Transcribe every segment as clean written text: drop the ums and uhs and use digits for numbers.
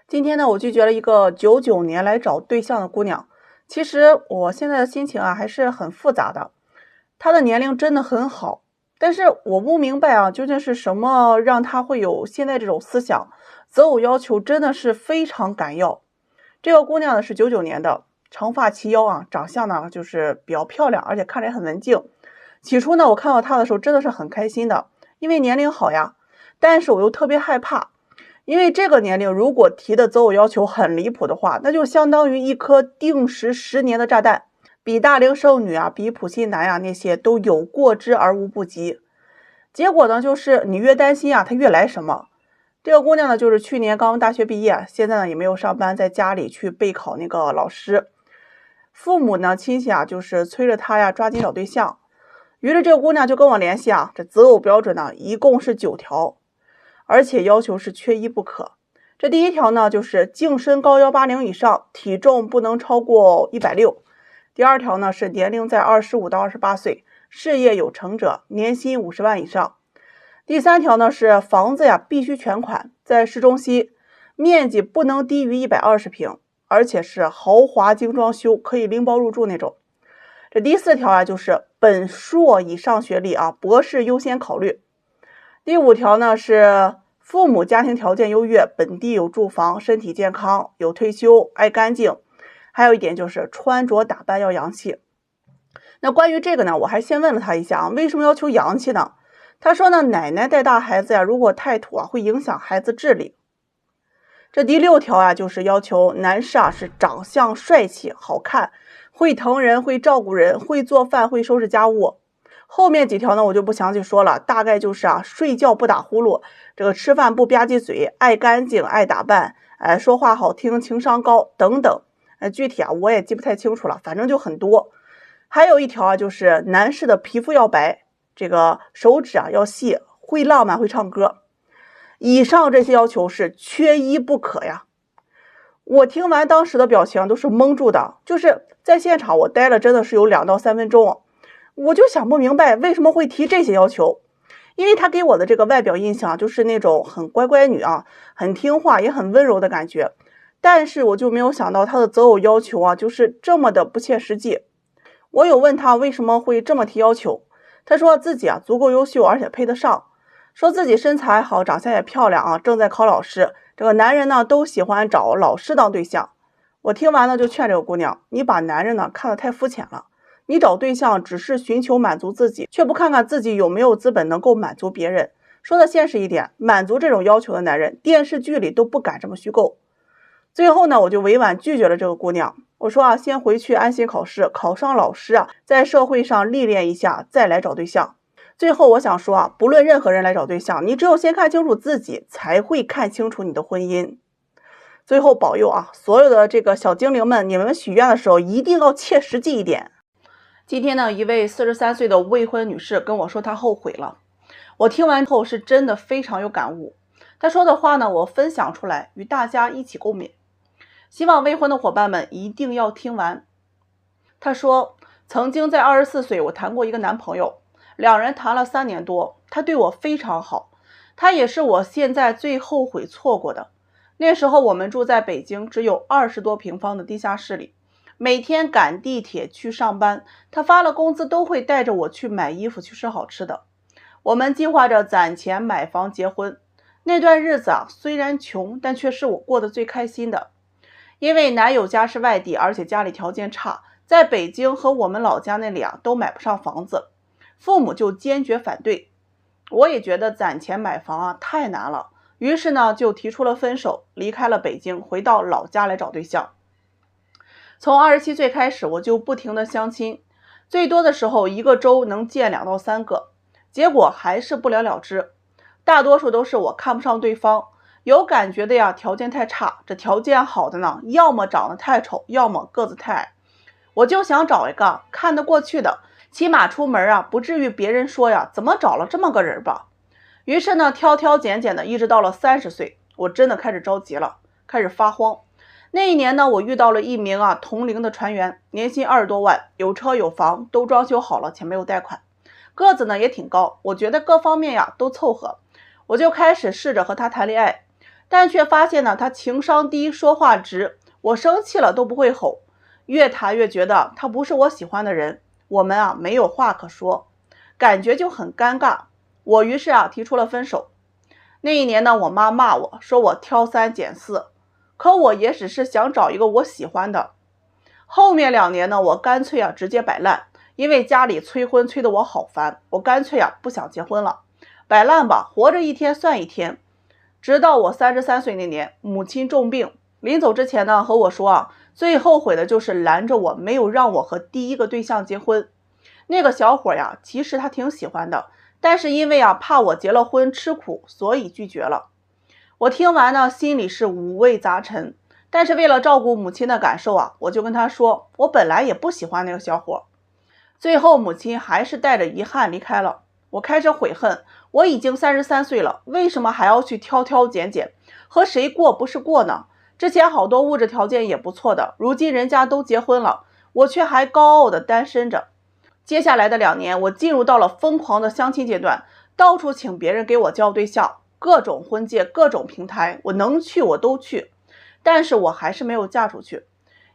今天呢，我拒绝了一个99年来找对象的姑娘。其实我现在的心情还是很复杂的。她的年龄真的很好，但是我不明白究竟是什么让她会有现在这种思想，择偶要求真的是非常赶要。这个姑娘呢是99年的，长发齐腰长相呢就是比较漂亮，而且看着也很文静。起初呢，我看到她的时候真的是很开心的，因为年龄好呀，但是我又特别害怕。因为这个年龄如果提的择偶要求很离谱的话，那就相当于一颗定时10年的炸弹，比大龄剩女比普信男那些都有过之而无不及。结果呢，就是你越担心他越来什么。这个姑娘呢，就是去年刚大学毕业，现在呢也没有上班，在家里去备考那个老师。父母呢亲戚就是催着她抓紧找对象。于是这个姑娘就跟我联系这择偶标准呢一共是9条。而且要求是缺一不可。这第一条呢，就是净身高180以上，体重不能超过160。第二条呢，是年龄在25到28岁，事业有成者，年薪50万以上。第三条呢，是房子必须全款，在市中心，面积不能低于120平，而且是豪华精装修，可以拎包入住那种。这第四条就是本硕以上学历博士优先考虑。第5条呢是父母家庭条件优越，本地有住房，身体健康，有退休，爱干净。还有一点就是穿着打扮要洋气。那关于这个呢，我还先问了他一下为什么要求洋气呢？他说呢，奶奶带大孩子如果太土会影响孩子智力。这第6条就是要求男士是长相帅气好看，会疼人，会照顾人，会做饭，会收拾家务。后面几条呢我就不详细说了，大概就是睡觉不打呼噜，这个吃饭不吧唧嘴，爱干净，爱打扮，说话好听，情商高等等。具体我也记不太清楚了，反正就很多。还有一条就是男士的皮肤要白，这个手指要细，会浪漫，会唱歌。以上这些要求是缺一不可呀。我听完当时的表情都是蒙住的，就是在现场我待了真的是有2到3分钟。我就想不明白为什么会提这些要求，因为他给我的这个外表印象就是那种很乖乖女很听话也很温柔的感觉，但是我就没有想到他的择偶要求就是这么的不切实际。我有问他为什么会这么提要求，他说自己足够优秀而且配得上，说自己身材好，长相也漂亮正在考老师，这个男人呢都喜欢找老师当对象。我听完了就劝这个姑娘，你把男人呢看得太肤浅了，你找对象只是寻求满足自己，却不看看自己有没有资本能够满足别人。说的现实一点，满足这种要求的男人，电视剧里都不敢这么虚构。最后呢，我就委婉拒绝了这个姑娘。我说先回去安心考试，考上老师在社会上历练一下，再来找对象。最后我想说不论任何人来找对象，你只有先看清楚自己，才会看清楚你的婚姻。最后保佑所有的这个小精灵们，你们许愿的时候一定要切实际一点。今天呢，一位43岁的未婚女士跟我说她后悔了。我听完后是真的非常有感悟。她说的话呢，我分享出来与大家一起共勉。希望未婚的伙伴们一定要听完。她说，曾经在24岁我谈过一个男朋友，2人谈了3年多，他对我非常好，他也是我现在最后悔错过的。那时候我们住在北京只有20多平方的地下室里，每天赶地铁去上班，他发了工资都会带着我去买衣服，去吃好吃的。我们计划着攒钱买房结婚。那段日子虽然穷，但却是我过得最开心的。因为男友家是外地，而且家里条件差，在北京和我们老家那里都买不上房子，父母就坚决反对。我也觉得攒钱买房太难了，于是呢就提出了分手，离开了北京，回到老家来找对象。从27岁开始，我就不停的相亲，最多的时候一个周能见2到3个，结果还是不了了之。大多数都是我看不上对方，有感觉的条件太差，这条件好的呢，要么长得太丑，要么个子太矮。我就想找一个看得过去的，起码出门不至于别人说怎么找了这么个人吧。于是呢，挑挑拣拣的，一直到了30岁，我真的开始着急了，开始发慌。那一年呢，我遇到了一名同龄的船员，年薪20多万，有车有房，都装修好了且没有贷款，个子呢也挺高，我觉得各方面都凑合，我就开始试着和他谈恋爱。但却发现呢，他情商低，说话直，我生气了都不会吼。越谈越觉得他不是我喜欢的人，我们啊没有话可说，感觉就很尴尬。我于是啊提出了分手。那一年呢，我妈骂我说我挑三拣四，可我也只是想找一个我喜欢的。后面2年呢，我干脆啊直接摆烂，因为家里催婚催得我好烦，我干脆啊不想结婚了，摆烂吧，活着一天算一天。直到我33岁那年，母亲重病，临走之前呢和我说啊，最后悔的就是拦着我没有让我和第一个对象结婚。那个小伙呀，其实他挺喜欢的，但是因为啊怕我结了婚吃苦，所以拒绝了。我听完呢，心里是五味杂陈，但是为了照顾母亲的感受啊，我就跟她说，我本来也不喜欢那个小伙。最后母亲还是带着遗憾离开了。我开始悔恨，我已经33岁了，为什么还要去挑挑拣拣？和谁过不是过呢？之前好多物质条件也不错的，如今人家都结婚了，我却还高傲的单身着。接下来的2年，我进入到了疯狂的相亲阶段，到处请别人给我交对象，各种婚介，各种平台，我能去我都去，但是我还是没有嫁出去，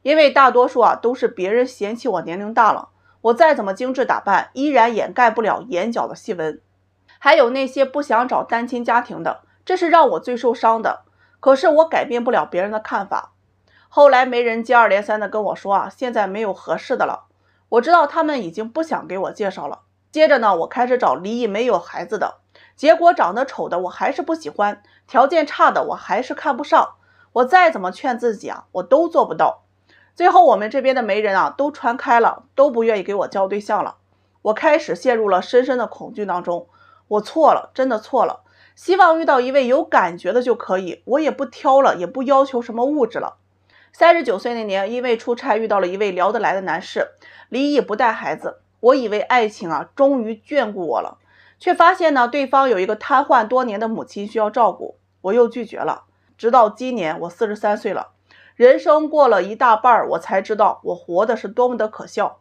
因为大多数啊都是别人嫌弃我年龄大了，我再怎么精致打扮，依然掩盖不了眼角的细纹。还有那些不想找单亲家庭的，这是让我最受伤的。可是我改变不了别人的看法。后来媒人接二连三的跟我说啊，现在没有合适的了。我知道他们已经不想给我介绍了。接着呢，我开始找离异没有孩子的，结果长得丑的我还是不喜欢，条件差的我还是看不上。我再怎么劝自己啊，我都做不到。最后我们这边的媒人啊都传开了，都不愿意给我交对象了。我开始陷入了深深的恐惧当中。我错了，真的错了。希望遇到一位有感觉的就可以，我也不挑了，也不要求什么物质了。39岁那年，因为出差遇到了一位聊得来的男士，离异不带孩子。我以为爱情啊终于眷顾我了，却发现呢对方有一个瘫痪多年的母亲需要照顾，我又拒绝了。直到今年我43岁了，人生过了一大半，我才知道我活的是多么的可笑。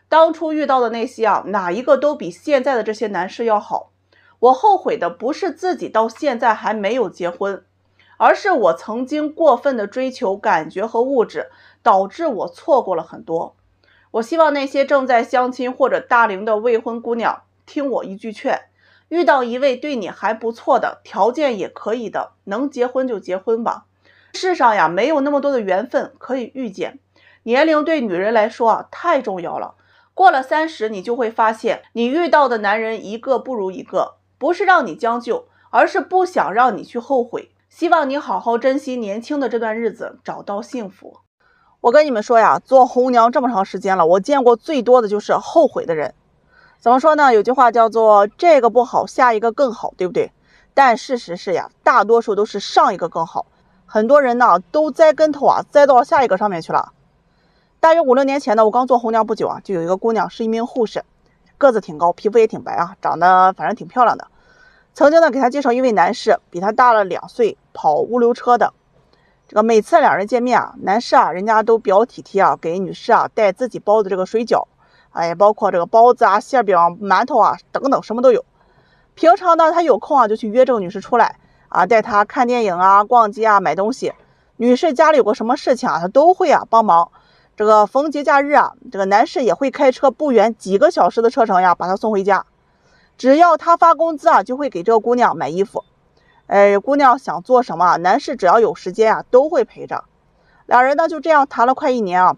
当初遇到的那些啊，哪一个都比现在的这些男士要好。我后悔的不是自己到现在还没有结婚，而是我曾经过分的追求感觉和物质，导致我错过了很多。我希望那些正在相亲或者大龄的未婚姑娘听我一句劝，遇到一位对你还不错的，条件也可以的，能结婚就结婚吧。世上呀没有那么多的缘分可以遇见，年龄对女人来说啊太重要了。过了30，你就会发现你遇到的男人一个不如一个，不是让你将就，而是不想让你去后悔。希望你好好珍惜年轻的这段日子，找到幸福。我跟你们说呀，做红娘这么长时间了，我见过最多的就是后悔的人。怎么说呢？有句话叫做这个不好，下一个更好，对不对？但事实是呀，大多数都是上一个更好。很多人呢都栽跟头啊，栽到了下一个上面去了。大约5、6年前呢，我刚做红娘不久啊，就有一个姑娘是一名护士，个子挺高，皮肤也挺白啊，长得反正挺漂亮的。曾经呢给她介绍一位男士，比她大了2岁，跑物流车的。这个每次2人见面啊，男士啊人家都比较体贴啊，给女士啊带自己包的这个水饺，包括这个包子啊、馅饼、馒头啊等等，什么都有。平常呢他有空啊就去约这个女士出来啊，带她看电影啊、逛街啊、买东西。女士家里有个什么事情啊，他都会啊帮忙。这个逢节假日啊，这个男士也会开车不远几个小时的车程呀，把她送回家。只要他发工资啊，就会给这个姑娘买衣服。姑娘想做什么，男士只要有时间啊，都会陪着。2人呢就这样谈了快1年啊，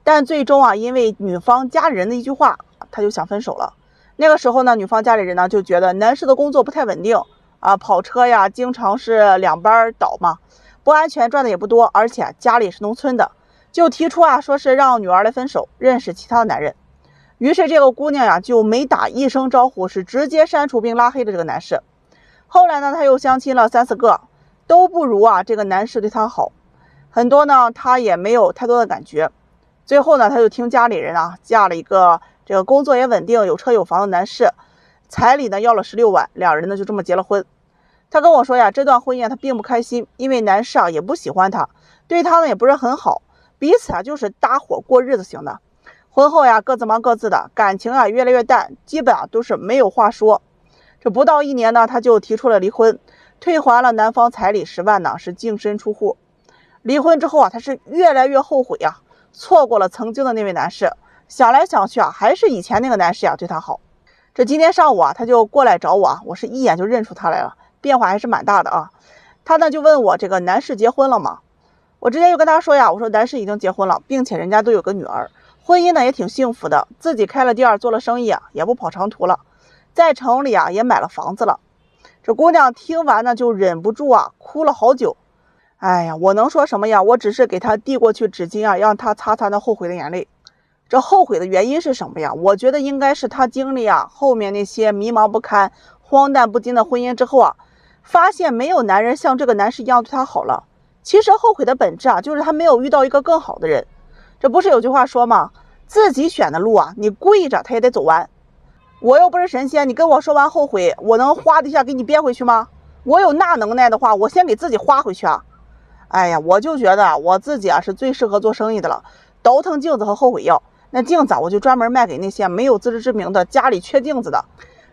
但最终啊，因为女方家里人的一句话，他就想分手了。那个时候呢，女方家里人呢就觉得男士的工作不太稳定啊，跑车呀，经常是2班倒嘛，不安全，赚的也不多，而且家里也是农村的。就提出啊，说是让女儿来分手，认识其他的男人。于是这个姑娘呀，就没打一声招呼，是直接删除并拉黑的这个男士。后来呢，她又相亲了3、4个，都不如啊这个男士对她好，很多呢她也没有太多的感觉。最后呢，她就听家里人啊，嫁了一个这个工作也稳定、有车有房的男士，彩礼呢要了16万，2人呢就这么结了婚。她跟我说呀，这段婚姻她并不开心，因为男士啊也不喜欢她，对她呢也不是很好。彼此啊就是搭伙过日子型的。婚后呀各自忙各自的，感情啊越来越淡，基本啊都是没有话说。这不到1年呢，他就提出了离婚。退还了男方彩礼10万呢，是净身出户。离婚之后啊，她是越来越后悔啊，错过了曾经的那位男士，想来想去啊，还是以前那个男士对她好。这今天上午啊，他就过来找我啊，我是一眼就认出他来了，变化还是蛮大的啊。他呢就问我这个男士结婚了吗？我直接就跟他说呀，我说男士已经结婚了，并且人家都有个女儿，婚姻呢也挺幸福的，自己开了店做了生意啊，也不跑长途了，在城里啊也买了房子了。这姑娘听完呢就忍不住啊哭了好久。哎呀，我能说什么呀？我只是给她递过去纸巾啊，让她擦擦那后悔的眼泪。这后悔的原因是什么呀？我觉得应该是她经历啊后面那些迷茫不堪、荒诞不经的婚姻之后啊，发现没有男人像这个男士一样对她好了。其实后悔的本质啊，就是她没有遇到一个更好的人。这不是有句话说吗？自己选的路啊，你跪着他也得走完。我又不是神仙，你跟我说完后悔，我能哗的一下给你憋回去吗？我有那能耐的话，我先给自己花回去啊。哎呀，我就觉得我自己啊是最适合做生意的了，倒腾镜子和后悔药。那镜子我就专门卖给那些没有自知之明的家里缺镜子的，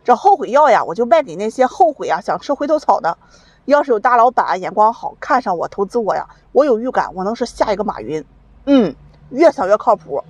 这后悔药呀我就卖给那些后悔啊想吃回头草的。要是有大老板眼光好，看上我投资我呀，我有预感我能是下一个马云。越想越靠谱。